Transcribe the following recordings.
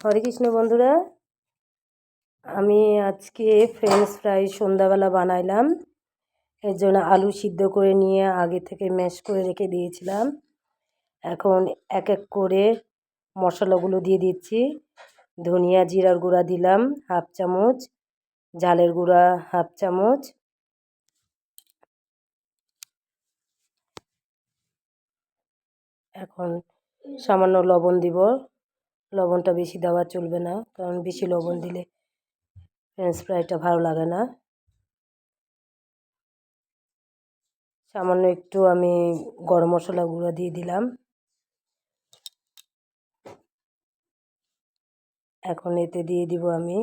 হরে কৃষ্ণ বন্ধুরা, আমি আজকে ফ্রেঞ্চ ফ্রাই সন্ধ্যাবেলা বানাইলাম। এর জন্য আলু সিদ্ধ করে নিয়ে আগে থেকে ম্যাশ করে রেখে দিয়েছিলাম। এখন এক এক করে মশলাগুলো দিয়ে দিচ্ছি। ধনিয়া জিরার গুঁড়া দিলাম হাফ চামচ, ঝালের গুঁড়া হাফ চামচ, এখন সামান্য লবণ দিব। লবণটা বেশি দেওয়া চলবে না, কারণ বেশি লবণ দিলে ফ্রেঞ্চ ফ্রাইটা ভালো লাগে না। সামান্য একটু আমি গরম মশলা গুঁড়ো দিয়ে দিলাম। এখন এতে দিয়ে দিব আমি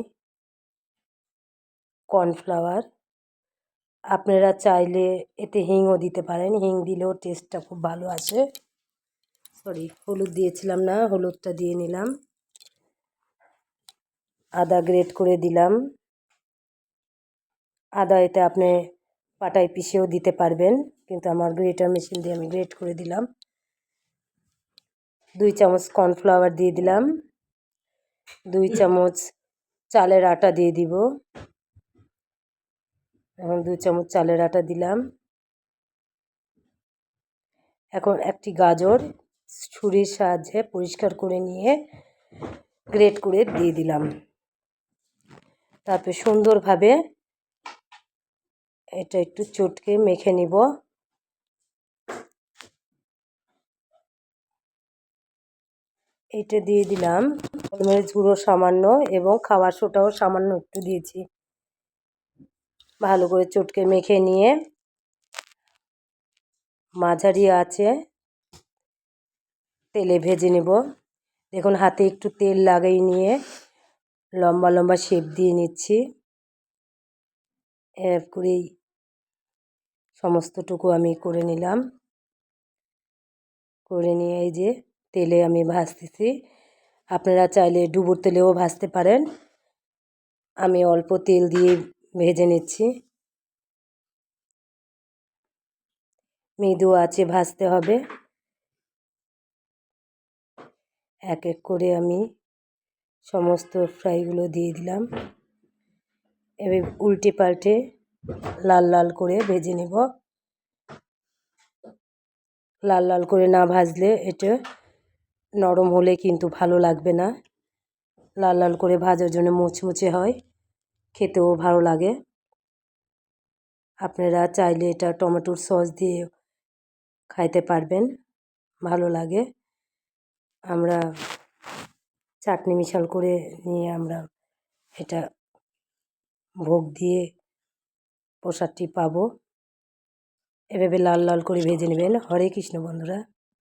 কর্নফ্লাওয়ার। আপনারা চাইলে এতে হিংও দিতে পারেন, হিং দিলেও টেস্টটা খুব ভালো আসে। হলুদ দিয়েছিলাম না, হলুদটা দিয়ে নিলাম। আদা গ্রেট করে দিলাম। আদা এতে আপনি পাটায় পিষেও দিতে পারবেন, কিন্তু আমার গ্রেটার মেশিন দিয়ে আমি গ্রেট করে দিলাম। 2 চামচ কর্নফ্লাওয়ার দিয়ে দিলাম। 2 চামচ চালের আটা দিয়ে দিব। এখন 2 চামচ চালের আটা দিলাম। এখন একটি গাজর ছুরির সাহায্যে পরিষ্কার করে নিয়ে গ্রেট করে দিয়ে দিলাম। তারপর সুন্দরভাবে এটা একটু চটকে মেখে নিব। এটা দিয়ে দিলাম গোলমরিচ গুঁড়ো সামান্য এবং খাবার সোডাও সামান্য একটু দিয়েছি। ভালো করে চটকে মেখে নিয়ে মাঝারি আঁচে তেলে ভেজে নেব। দেখুন হাতে একটু তেল লাগিয়ে নিয়ে লম্বা লম্বা শেপ দিয়ে নিচ্ছি। এর করেই সমস্তটুকু আমি করে নিলাম। করে নিয়ে এই যে তেলে আমি ভাজতেছি। আপনারা চাইলে ডুবোর তেলেও ভাজতে পারেন। আমি অল্প তেল দিয়ে ভেজে নিচ্ছি। মৃদু আঁচে ভাজতে হবে। এক এক করে আমি সমস্ত ফ্রাইগুলো দিয়ে দিলাম। এবার উল্টে পাল্টে লাল লাল করে ভেজে নেব। লাল লাল করে না ভাজলে এটা নরম হলে কিন্তু ভালো লাগবে না। লাল লাল করে ভাজার জন্য মুচমুচে হয়, খেতেও ভালো লাগে। আপনারা চাইলে এটা টমেটোর সস দিয়ে খাইতে পারবেন, ভালো লাগে। আমরা চাটনি মিশাল করে নিয়ে আমরা এটা ভোগ দিয়ে প্রসাদটি পাবো। এভাবে লাল লাল করে ভেজে নেবেন। হরে কৃষ্ণ বন্ধুরা।